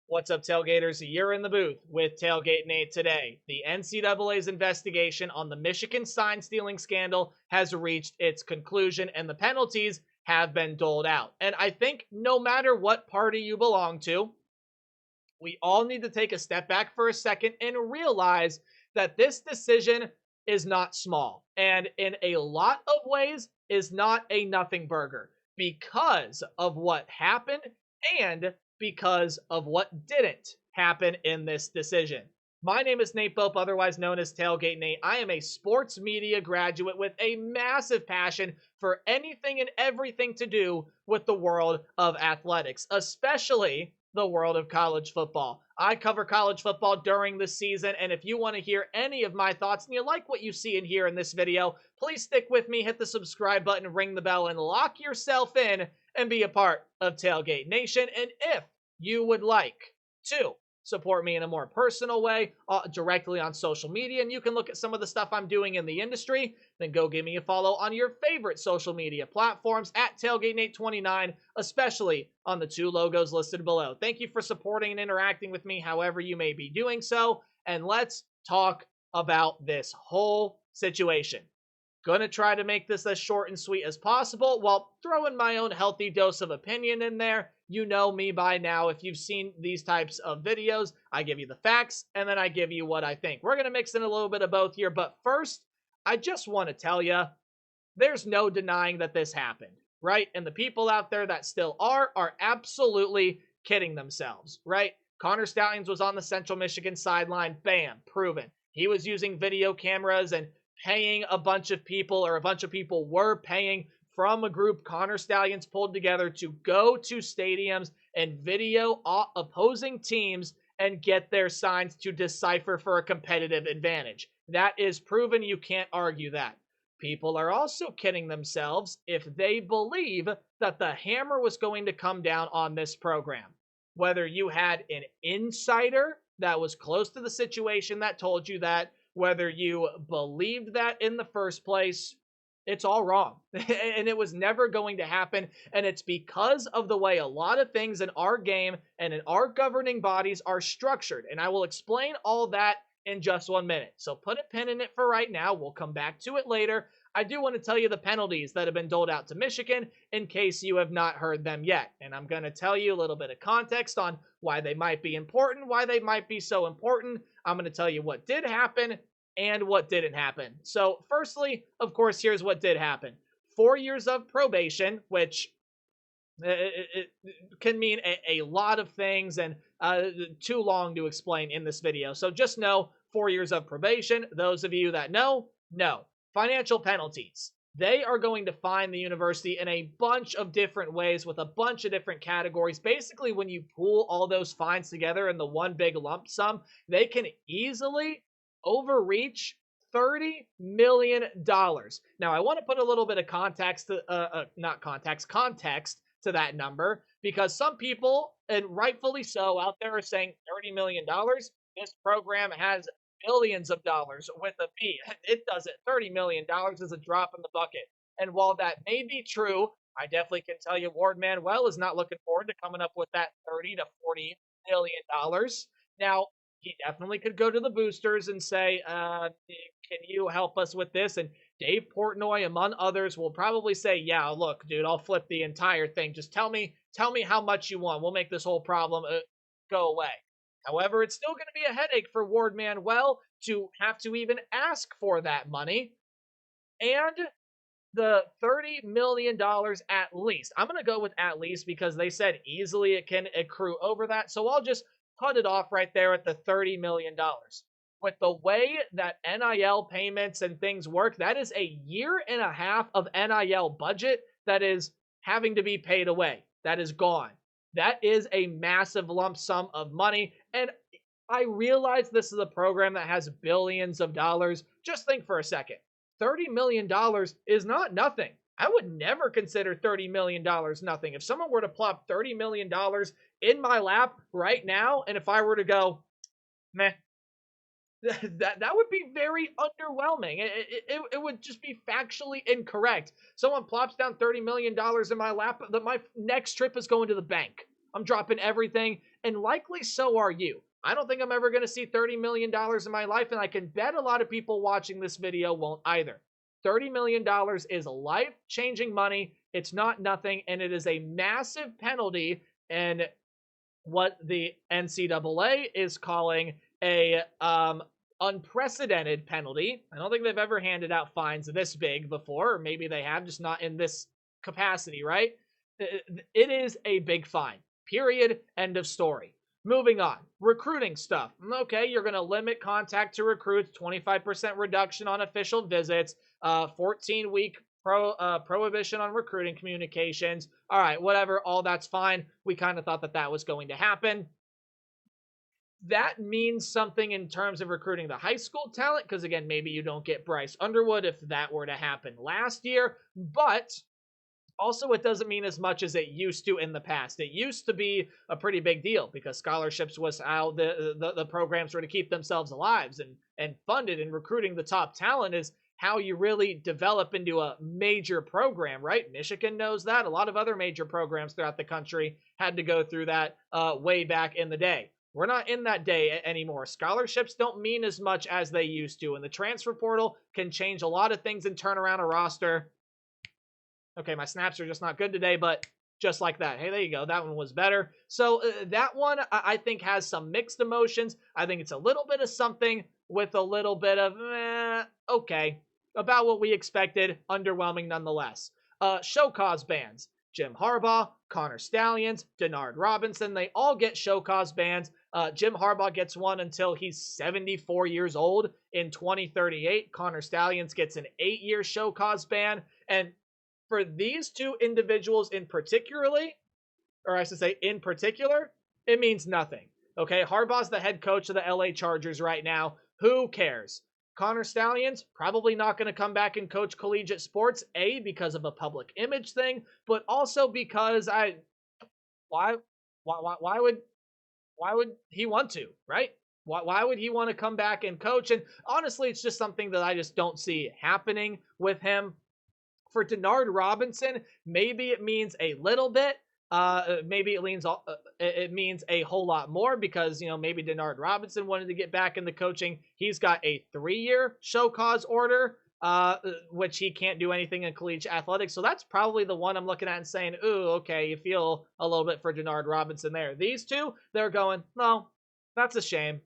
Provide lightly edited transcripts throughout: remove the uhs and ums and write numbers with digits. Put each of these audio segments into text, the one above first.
What's up, Tailgaters? You're in the booth with Tailgate Nate today. The NCAA's investigation on the Michigan sign stealing scandal has reached its conclusion, and the penalties have been doled out. And I think no matter what party you belong to, we all need to take a step back for a second and realize that this decision is not small, and in a lot of ways is not a nothing burger because of what happened and because of what didn't happen in this decision. My name is Nate Pope, otherwise known as Tailgate Nate. I am a sports media graduate with a massive passion for anything and everything to do with the world of athletics, especially the world of college football. I cover college football during the season, and if you want to hear any of my thoughts and you like what you see and hear in this video, please stick with me, hit the subscribe button, ring the bell, and lock yourself in and be a part of Tailgate Nation. And if you would like to support me in a more personal way directly on social media, and you can look at some of the stuff I'm doing in the industry, then go give me a follow on your favorite social media platforms at TailgateNate29, especially on the two logos listed below. Thank you for supporting and interacting with me however you may be doing so, and let's talk about this whole situation. Gonna try to make this as short and sweet as possible while throwing my own healthy dose of opinion in there. You know me by now. If you've seen these types of videos, I give you the facts and then I give you what I think. We're gonna mix in a little bit of both here, but first, I just want to tell you, there's no denying that this happened, right? And the people out there that still are absolutely kidding themselves, right? Connor Stalions was on the Central Michigan sideline, bam, proven. He was using video cameras and paying a bunch of people, or a bunch of people were paying from a group Connor Stalions pulled together to go to stadiums and video opposing teams and get their signs to decipher for a competitive advantage. That is proven. You can't argue that. People are also kidding themselves if they believe that the hammer was going to come down on this program. Whether you had an insider that was close to the situation that told you that, whether you believed that in the first place, it's all wrong. And it was never going to happen. And it's because of the way a lot of things in our game and in our governing bodies are structured. And I will explain all that in just 1 minute. So put a pin in it for right now. We'll come back to it later. I do want to tell you the penalties that have been doled out to Michigan in case you have not heard them yet. And I'm going to tell you a little bit of context on why they might be important, why they might be so important. I'm going to tell you what did happen and what didn't happen. So firstly, of course, here's what did happen. 4 years of probation, which it can mean a lot of things and too long to explain in this video. So just know 4 years of probation. Those of you that know. Financial penalties. They are going to fine the university in a bunch of different ways with a bunch of different categories. Basically, when you pool all those fines together in the one big lump sum, they can easily overreach $30 million. Now, I want to put a little bit of context to that number, because some people, and rightfully so, out there are saying $30 million. This program has billions of dollars with a B. It doesn't. $30 million is a drop in the bucket. And while that may be true, I definitely can tell you Ward Manuel is not looking forward to coming up with that $30 to $40 million. Now, he definitely could go to the boosters and say, can you help us with this? And Dave Portnoy, among others, will probably say, yeah, look, dude, I'll flip the entire thing. Just tell me how much you want. We'll make this whole problem go away. However, it's still going to be a headache for Ward Manuel to have to even ask for that money. And the $30 million at least. I'm going to go with at least because they said easily it can accrue over that. So I'll just cut it off right there at the $30 million. With the way that NIL payments and things work, that is a 1.5 years of NIL budget that is having to be paid away. That is gone. That is a massive lump sum of money. And I realize this is a program that has billions of dollars. Just think for a second. $30 million is not nothing. I would never consider $30 million nothing. If someone were to plop $30 million in my lap right now, and if I were to go, meh, that would be very underwhelming. It would just be factually incorrect. Someone plops down $30 million in my lap, that my next trip is going to the bank. I'm dropping everything, and likely so are you. I don't think I'm ever going to see $30 million in my life, and I can bet a lot of people watching this video won't either. $30 million is life-changing money. It's not nothing, and it is a massive penalty, and what the NCAA is calling a unprecedented penalty. I don't think they've ever handed out fines this big before, or maybe they have, just not in this capacity, right? It is a big fine. Period. End of story. Moving on. Recruiting stuff. Okay, you're going to limit contact to recruits, 25% reduction on official visits, 14-week prohibition on recruiting communications. All right, whatever, all that's fine. We kind of thought that that was going to happen. That means something in terms of recruiting the high school talent, because again, maybe you don't get Bryce Underwood if that were to happen last year, but also it doesn't mean as much as it used to in the past. It used to be a pretty big deal because scholarships was how the programs were to keep themselves alive and funded, and recruiting the top talent is how you really develop into a major program, right? Michigan knows that. A lot of other major programs throughout the country had to go through that way back in the day. We're not in that day anymore. Scholarships don't mean as much as they used to, and the transfer portal can change a lot of things and turn around a roster. Okay, my snaps are just not good today, but just like that. Hey, there you go. That one was better. So that one, I think, has some mixed emotions. I think it's a little bit of something with a little bit of, okay, about what we expected, underwhelming nonetheless. Show cause bans. Jim Harbaugh, Connor Stallions, Denard Robinson, they all get show cause bans. Jim Harbaugh gets one until he's 74 years old in 2038. Connor Stallions gets an 8-year show cause ban. And for these two individuals in particular, it means nothing. Okay, Harbaugh's the head coach of the LA Chargers right now. Who cares? Connor Stallions, probably not going to come back and coach collegiate sports, A, because of a public image thing, but also because why would he want to, right? Why would he want to come back and coach? And honestly, it's just something that I just don't see happening with him. For Denard Robinson, maybe it means a little bit. Maybe it means a whole lot more because, maybe Denard Robinson wanted to get back into coaching. He's got a 3-year show cause order, which he can't do anything in collegiate athletics. So that's probably the one I'm looking at and saying, ooh, okay, you feel a little bit for Denard Robinson there. These two, they're going, no, that's a shame.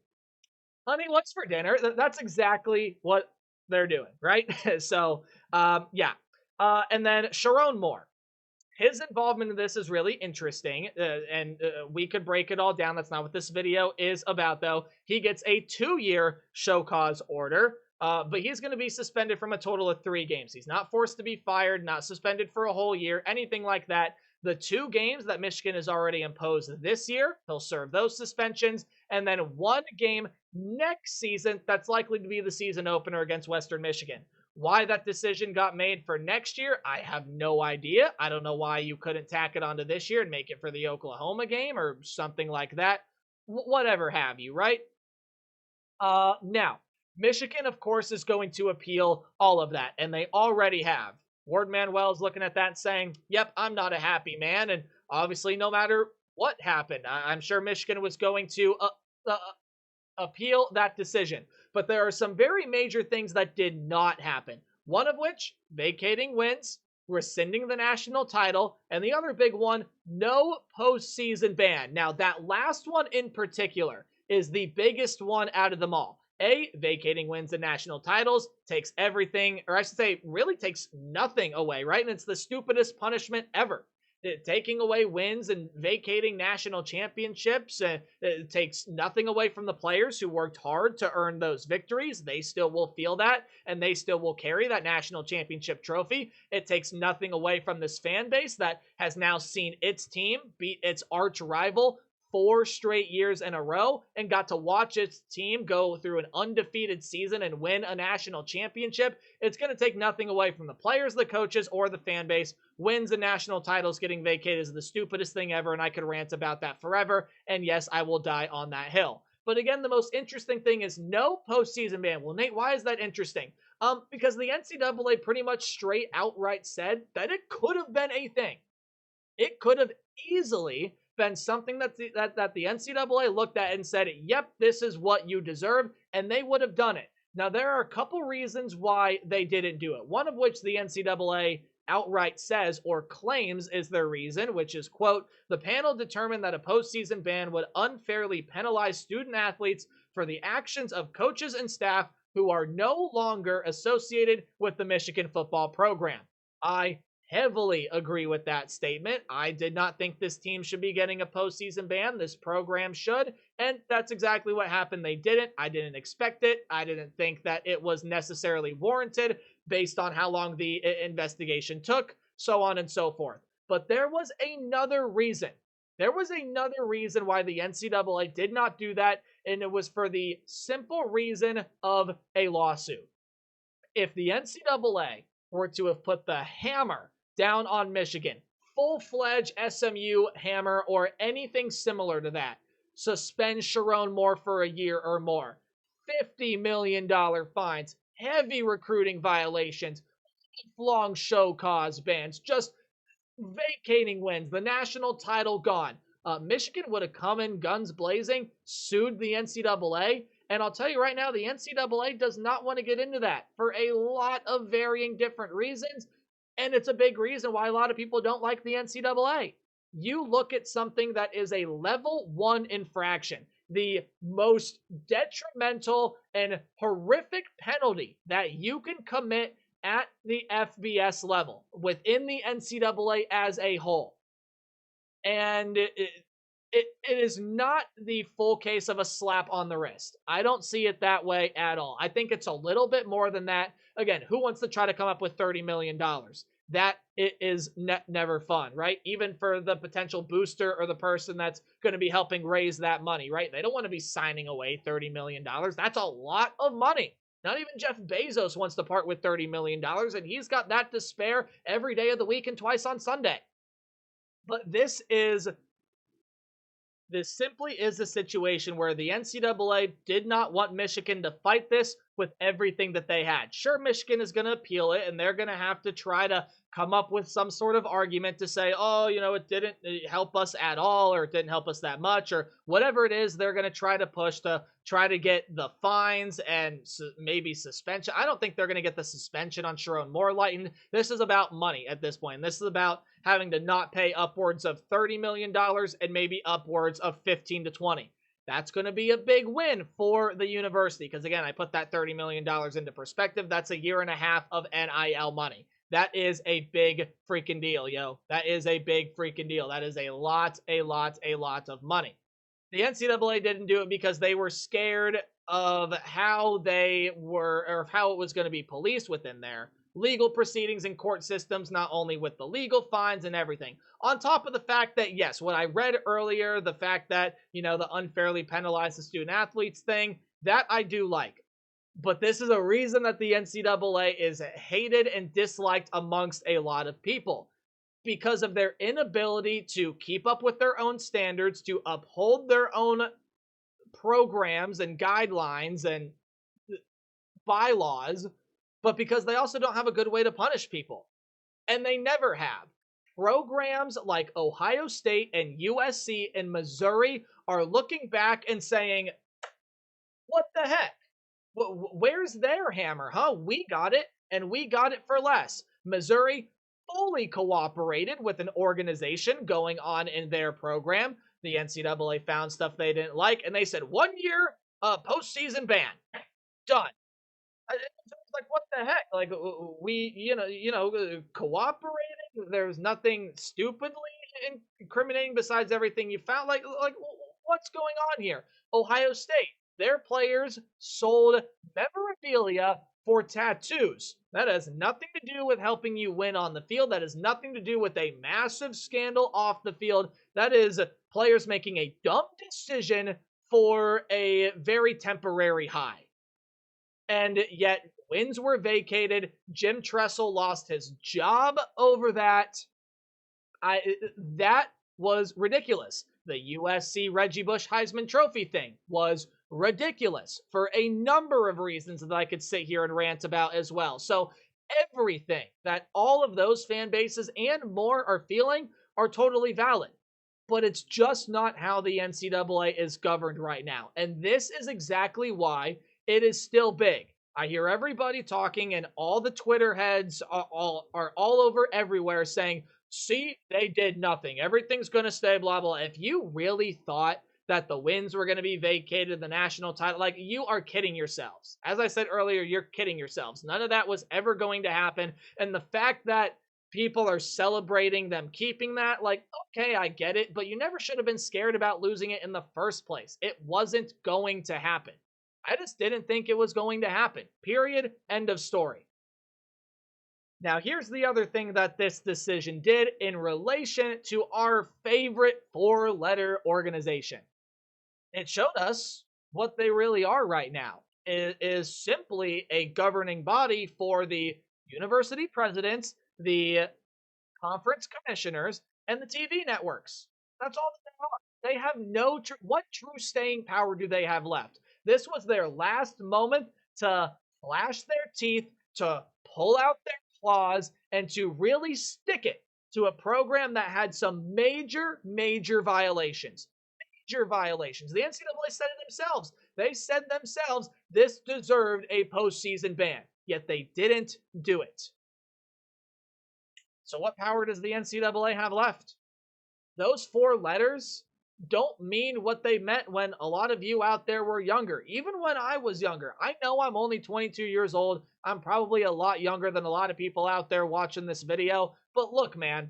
Honey, what's for dinner? That's exactly what they're doing, right? So, yeah. And then Sharon Moore. His involvement in this is really interesting, and we could break it all down. That's not what this video is about, though. He gets a 2-year show cause order, but he's going to be suspended from a total of 3 games. He's not forced to be fired, not suspended for a whole year, anything like that. The 2 games that Michigan has already imposed this year, he'll serve those suspensions, and then 1 game next season that's likely to be the season opener against Western Michigan. Why that decision got made for next year, I have no idea. I don't know why you couldn't tack it onto this year and make it for the Oklahoma game or something like that. Whatever have you, right? Now, Michigan, of course, is going to appeal all of that, and they already have. Ward Manuel's looking at that saying, yep, I'm not a happy man, and obviously no matter what happened, I'm sure Michigan was going to appeal that decision. But there are some very major things that did not happen. One of which, vacating wins, rescinding the national title, and the other big one, no postseason ban. Now, that last one in particular is the biggest one out of them all. Vacating wins and national titles takes everything, or I should say, really takes nothing away, right? And it's the stupidest punishment ever. Taking away wins and vacating national championships, it takes nothing away from the players who worked hard to earn those victories. They still will feel that, and they still will carry that national championship trophy. It takes nothing away from this fan base that has now seen its team beat its arch rival 4 straight years in a row and got to watch its team go through an undefeated season and win a national championship. It's going to take nothing away from the players, the coaches, or the fan base. Wins and national titles getting vacated is the stupidest thing ever, and I could rant about that forever. And yes, I will die on that hill. But again, the most interesting thing is no postseason ban. Well, Nate, why is that interesting? Because the NCAA pretty much straight outright said that it could have been a thing. It could have easily been something that the NCAA looked at and said, yep, this is what you deserve, and they would have done it. Now, there are a couple reasons why they didn't do it, one of which the NCAA outright says or claims is their reason, which is, quote, the panel determined that a postseason ban would unfairly penalize student athletes for the actions of coaches and staff who are no longer associated with the Michigan football program. I heavily agree with that statement. I did not think this team should be getting a postseason ban. This program should, and that's exactly what happened. They didn't. I didn't expect it. I didn't think that it was necessarily warranted based on how long the investigation took, so on and so forth. But there was another reason. There was another reason why the NCAA did not do that, and it was for the simple reason of a lawsuit. If the NCAA were to have put the hammer down on Michigan, full-fledged SMU hammer or anything similar to that, suspend Sharon Moore for a year or more, $50 million fines, heavy recruiting violations, long show cause bans, just vacating wins, the national title gone. Michigan would have come in guns blazing, sued the NCAA, and I'll tell you right now, the NCAA does not want to get into that for a lot of varying different reasons, and it's a big reason why a lot of people don't like the NCAA. You look at something that is a level 1 infraction, the most detrimental and horrific penalty that you can commit at the FBS level within the NCAA as a whole. And it is not the full case of a slap on the wrist. I don't see it that way at all. I think it's a little bit more than that. Again, who wants to try to come up with $30 million? That is never fun, right? Even for the potential booster or the person that's going to be helping raise that money, right? They don't want to be signing away $30 million. That's a lot of money. Not even Jeff Bezos wants to part with $30 million, and he's got that to spare every day of the week and twice on Sunday. But this simply is a situation where the NCAA did not want Michigan to fight this with everything that they had. Sure, Michigan is going to appeal it, and they're going to have to try to come up with some sort of argument to say, oh, it didn't help us at all, or it didn't help us that much, or whatever it is they're going to try to push to try to get the fines and maybe suspension. I don't think they're going to get the suspension on Sharon Moore lightened. This is about money at this point. This is about having to not pay upwards of $30 million and maybe upwards of 15 to 20. That's going to be a big win for the university because, again, I put that $30 million into perspective. That's a year and a half of NIL money. That is a big freaking deal, yo. That is a big freaking deal. That is a lot of money. The NCAA didn't do it because they were scared of how they were, or how it was going to be policed within their legal proceedings and court systems, not only with the legal fines and everything. On top of the fact that, yes, what I read earlier, the fact that, the unfairly penalize the student athletes thing, that I do like. But this is a reason that the NCAA is hated and disliked amongst a lot of people because of their inability to keep up with their own standards, to uphold their own programs and guidelines and bylaws, but because they also don't have a good way to punish people. And they never have. Programs like Ohio State and USC and Missouri are looking back and saying, what the heck? Where's their hammer, huh? We got it, and we got it for less. Missouri fully cooperated with an organization going on in their program. The NCAA found stuff they didn't like, and they said, 1 year postseason ban. Done. It's like, what the heck? Like, we, cooperated. There's nothing stupidly incriminating besides everything you found. Like, what's going on here? Ohio State. Their players sold memorabilia for tattoos. That has nothing to do with helping you win on the field. That has nothing to do with a massive scandal off the field. That is players making a dumb decision for a very temporary high. And yet, wins were vacated. Jim Tressel lost his job over that. That was ridiculous. The USC Reggie Bush Heisman Trophy thing was ridiculous for a number of reasons that I could sit here and rant about as well. So everything that all of those fan bases and more are feeling are totally valid. but it's just not how the NCAA is governed right now. And this is exactly why it is still big. I hear everybody talking, and all the Twitter heads are all over everywhere saying, see, they did nothing. Everything's going to stay, blah, blah. If you really thought that the wins were going to be vacated, the national title, like, you are kidding yourselves. As I said earlier, you're kidding yourselves. None of that was ever going to happen. And the fact that people are celebrating them keeping that, like, okay, I get it, but you never should have been scared about losing it in the first place. It wasn't going to happen. I just didn't think it was going to happen. Period. End of story. Now, here's the other thing that this decision did in relation to our favorite four-letter organization. It showed us what they really are right now. It is simply a governing body for the university presidents, the conference commissioners, and the TV networks. That's all that they are. They have no what true staying power do they have left? This was their last moment to flash their teeth, to pull out their claws, and to really stick it to a program that had some major violations. Major violations. The NCAA said it themselves. They said themselves this deserved a postseason ban, yet they didn't do it. So what power does the NCAA have left? Those four letters don't mean what they meant when a lot of you out there were younger. Even when I was younger. I know I'm only 22 years old. I'm probably a lot younger than a lot of people out there watching this video. But look, man,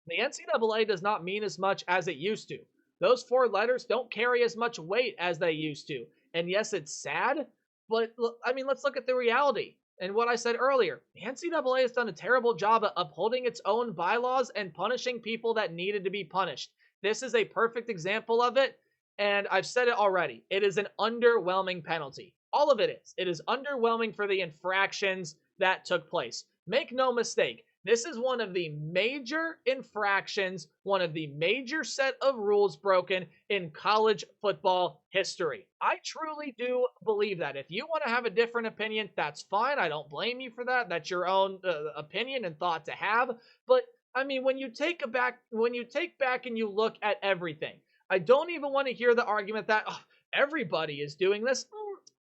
the NCAA does not mean as much as it used to. Those four letters don't carry as much weight as they used to. And yes, it's sad, but I mean, let's look at the reality. And what I said earlier, the NCAA has done a terrible job at upholding its own bylaws and punishing people that needed to be punished. This is a perfect example of it, and I've said it already. It is an underwhelming penalty. All of it is. It is underwhelming for the infractions that took place. Make no mistake, this is one of the major infractions, one of the major set of rules broken in college football history. I truly do believe that. If you want to have a different opinion, that's fine. I don't blame you for that. That's your own opinion and thought to have. But I mean, when you take back and you look at everything, I don't even want to hear the argument that everybody is doing this.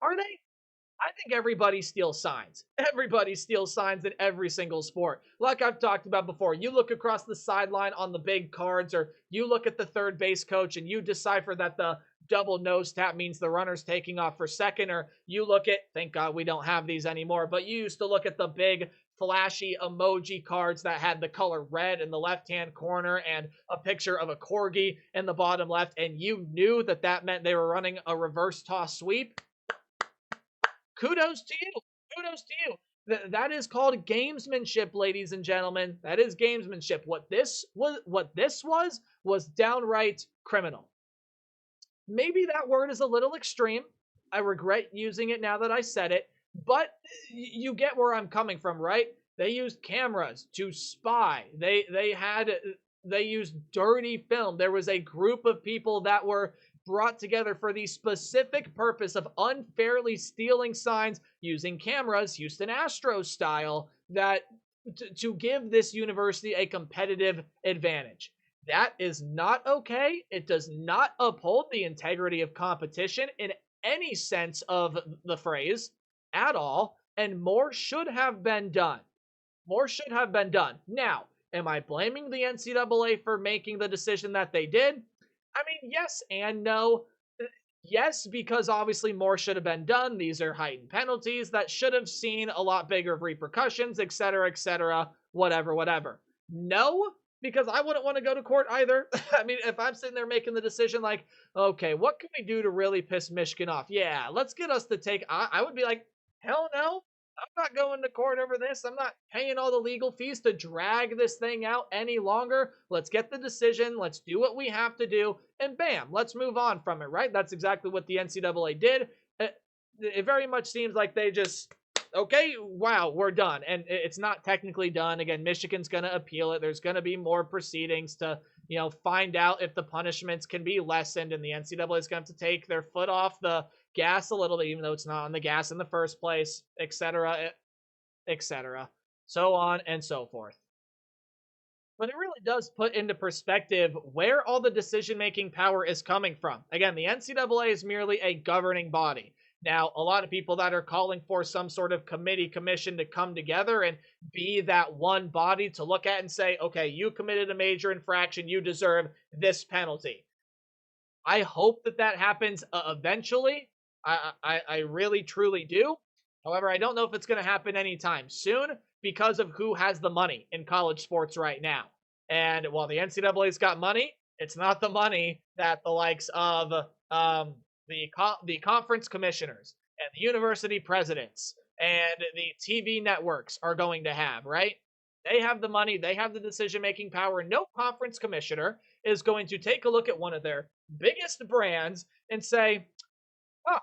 Are they? I think everybody steals signs. Everybody steals signs in every single sport. Like I've talked about before, you look across the sideline on the big cards, or you look at the third base coach and you decipher that the double nose tap means the runner's taking off for second, or you look at, thank God we don't have these anymore, but you used to look at the big flashy emoji cards that had the color red in the left-hand corner and a picture of a corgi in the bottom left, and you knew that that meant they were running a reverse toss sweep. Kudos to you. Kudos to you. That is called gamesmanship, ladies and gentlemen. That is gamesmanship. What this was downright criminal. Maybe that word is a little extreme. I regret using it now that I said it, but you get where I'm coming from, right? They used cameras to spy. They used dirty film. There was a group of people that were brought together for the specific purpose of unfairly stealing signs using cameras, Houston Astros style, that to give this university a competitive advantage. That is not okay. It does not uphold the integrity of competition in any sense of the phrase at all, and more should have been done. More should have been done. Now, am I blaming the NCAA for making the decision that they did? I mean, yes and no. Yes, because obviously more should have been done. These are heightened penalties that should have seen a lot bigger repercussions, etc., whatever. No, because I wouldn't want to go to court either. I mean, if I'm sitting there making the decision like, okay, what can we do to really piss Michigan off? Yeah, let's get us to take, I would be like, hell no. I'm not going to court over this. I'm not paying all the legal fees to drag this thing out any longer. Let's get the decision. Let's do what we have to do. And bam, let's move on from it, right? That's exactly what the NCAA did. It very much seems like they just, okay, wow, we're done. And it's not technically done. Again, Michigan's going to appeal it. There's going to be more proceedings to, find out if the punishments can be lessened. And the NCAA is going to have to take their foot off the gas a little bit, even though it's not on the gas in the first place, etc., so on and so forth. But it really does put into perspective where all the decision making power is coming from. Again, the NCAA is merely a governing body. Now, a lot of people that are calling for some sort of committee commission to come together and be that one body to look at and say, okay, you committed a major infraction, you deserve this penalty. I hope that that happens eventually. I really truly do. However, I don't know if it's going to happen anytime soon because of who has the money in college sports right now. And while the NCAA's got money, it's not the money that the likes of the conference commissioners and the university presidents and the TV networks are going to have, right? They have the money, they have the decision making power. No conference commissioner is going to take a look at one of their biggest brands and say, oh,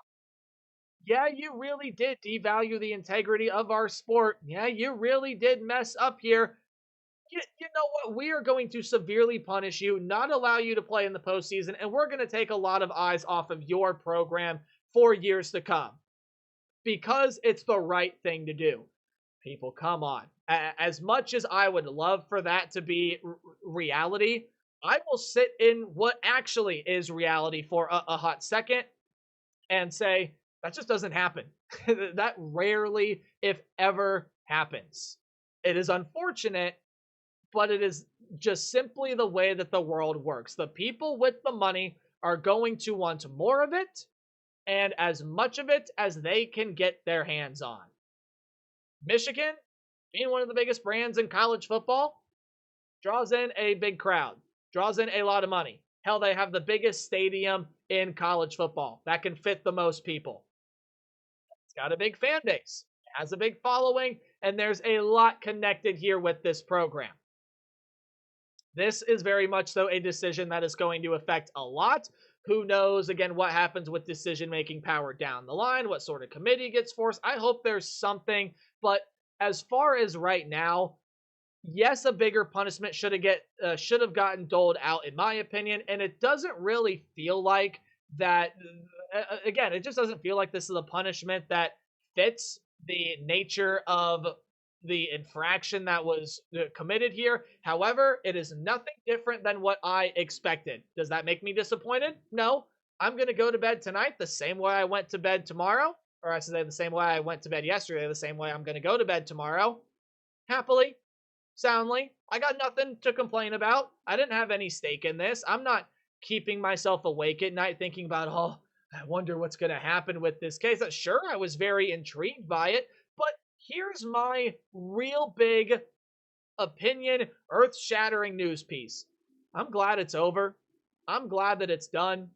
yeah, you really did devalue the integrity of our sport. Yeah, you really did mess up here. You know what? We are going to severely punish you, not allow you to play in the postseason, and we're going to take a lot of eyes off of your program for years to come because it's the right thing to do. People, come on. As much as I would love for that to be reality, I will sit in what actually is reality for a hot second and say, that just doesn't happen. That rarely, if ever, happens. It is unfortunate, but it is just simply the way that the world works. The people with the money are going to want more of it and as much of it as they can get their hands on. Michigan, being one of the biggest brands in college football, draws in a big crowd, draws in a lot of money. Hell, they have the biggest stadium in college football that can fit the most people. It's got a big fan base, it has a big following, and there's a lot connected here with this program. This is very much so a decision that is going to affect a lot. Who knows, again, what happens with decision-making power down the line, what sort of committee gets forced. I hope there's something, but as far as right now, yes, a bigger punishment should have gotten doled out, in my opinion, and it doesn't really feel like that. Again, it just doesn't feel like this is a punishment that fits the nature of the infraction that was committed here. However, it is nothing different than what I expected. Does that make me disappointed? No. I'm going to go to bed tonight the same way I went to bed tomorrow, or I should say the same way I went to bed yesterday, the same way I'm going to go to bed tomorrow. Happily, soundly. I got nothing to complain about. I didn't have any stake in this. I'm not keeping myself awake at night thinking about, oh, I wonder what's going to happen with this case. Sure, I was very intrigued by it, but here's my real big opinion, earth shattering news piece. I'm glad it's over. I'm glad that it's done.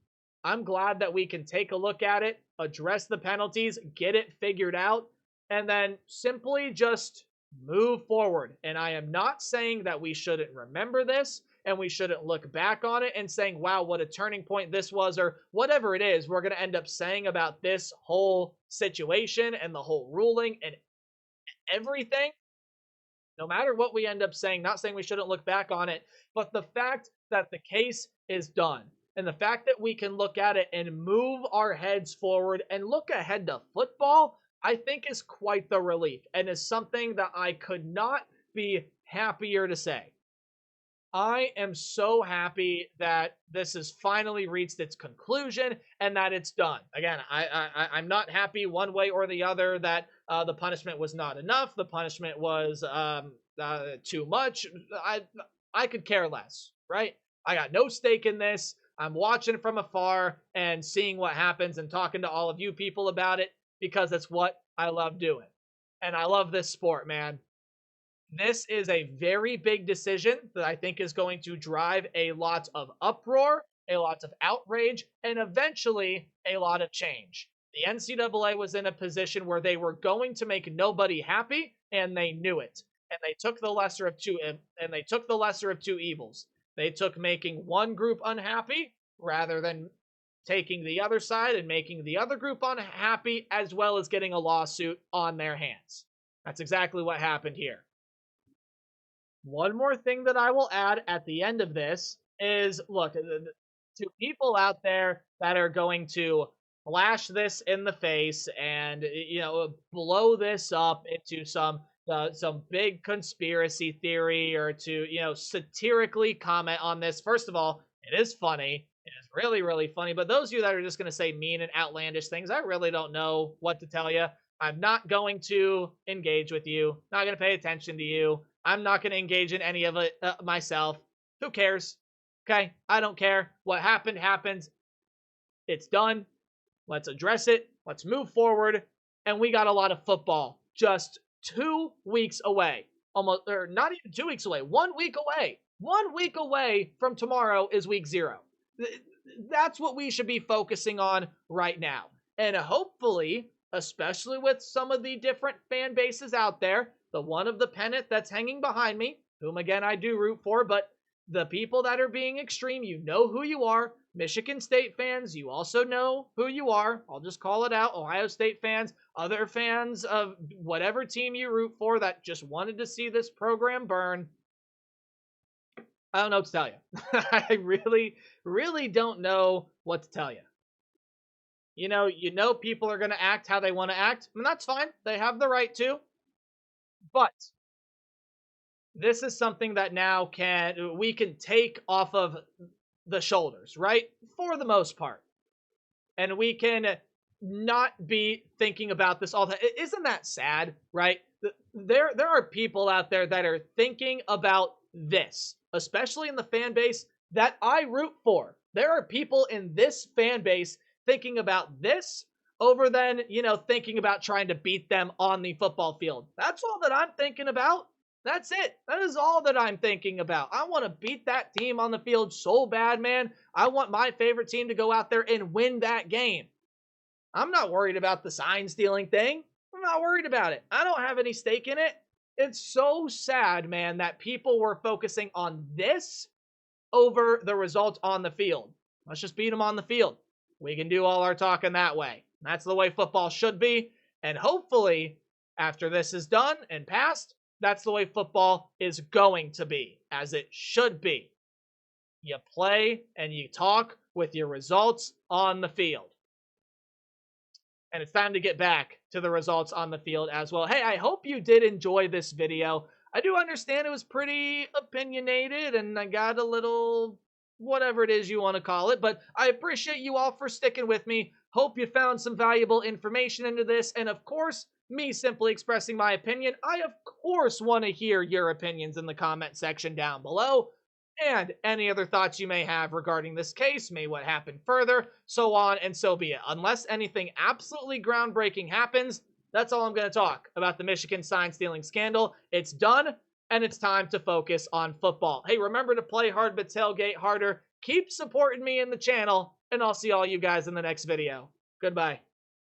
I'm glad that we can take a look at it, address the penalties, get it figured out, and then simply just move forward. And I am not saying that we shouldn't remember this and we shouldn't look back on it and saying, wow, what a turning point this was, or whatever it is we're going to end up saying about this whole situation and the whole ruling and everything. No matter what we end up saying, not saying we shouldn't look back on it, but the fact that the case is done and the fact that we can look at it and move our heads forward and look ahead to football, I think is quite the relief and is something that I could not be happier to say. I am so happy that this has finally reached its conclusion and that it's done. Again, I'm not happy one way or the other that the punishment was not enough. The punishment was too much. I could care less, right? I got no stake in this. I'm watching from afar and seeing what happens and talking to all of you people about it because it's what I love doing. And I love this sport, man. This is a very big decision that I think is going to drive a lot of uproar, a lot of outrage, and eventually a lot of change. The NCAA was in a position where they were going to make nobody happy, and they knew it. And they took the lesser of two evils. They took making one group unhappy rather than taking the other side and making the other group unhappy, as well as getting a lawsuit on their hands. That's exactly what happened here. One more thing that I will add at the end of this is, look, to people out there that are going to flash this in the face and, blow this up into some some big conspiracy theory or to, satirically comment on this. First of all, it is funny. It is really, really funny. But those of you that are just going to say mean and outlandish things, I really don't know what to tell you. I'm not going to engage with you, not going to pay attention to you. I'm not going to engage in any of it myself. Who cares? Okay, I don't care. What happened happens. It's done. Let's address it. Let's move forward. And we got a lot of football just 2 weeks away. Almost, or not even 2 weeks away. 1 week away. 1 week away from tomorrow is week 0. That's what we should be focusing on right now. And hopefully, especially with some of the different fan bases out there, the one of the pennant that's hanging behind me, whom again I do root for, but the people that are being extreme, you know who you are. Michigan State fans, you also know who you are. I'll just call it out. Ohio State fans, other fans of whatever team you root for that just wanted to see this program burn. I don't know what to tell you. I really, really don't know what to tell you. You know people are going to act how they want to act, and that's fine. They have the right to. But this is something that now we can take off of the shoulders, right? For the most part. And we can not be thinking about this all the time. Isn't that sad, right? There are people out there that are thinking about this, especially in the fan base that I root for. There are people in this fan base thinking about this over than, thinking about trying to beat them on the football field. That's all that I'm thinking about. That's it. That is all that I'm thinking about. I want to beat that team on the field so bad, man. I want my favorite team to go out there and win that game. I'm not worried about the sign stealing thing. I'm not worried about it. I don't have any stake in it. It's so sad, man, that people were focusing on this over the results on the field. Let's just beat them on the field. We can do all our talking that way. That's the way football should be. And hopefully, after this is done and passed, that's the way football is going to be, as it should be. You play and you talk with your results on the field. And it's time to get back to the results on the field as well. Hey, I hope you did enjoy this video. I do understand it was pretty opinionated and I got a little whatever it is you want to call it, but I appreciate you all for sticking with me. Hope you found some valuable information into this. And of course, me simply expressing my opinion, I of course want to hear your opinions in the comment section down below. And any other thoughts you may have regarding this case, may what happened further, so on and so be it. Unless anything absolutely groundbreaking happens, that's all I'm going to talk about the Michigan sign stealing scandal. It's done, and it's time to focus on football. Hey, remember to play hard but tailgate harder. Keep supporting me in the channel, and I'll see all you guys in the next video. Goodbye.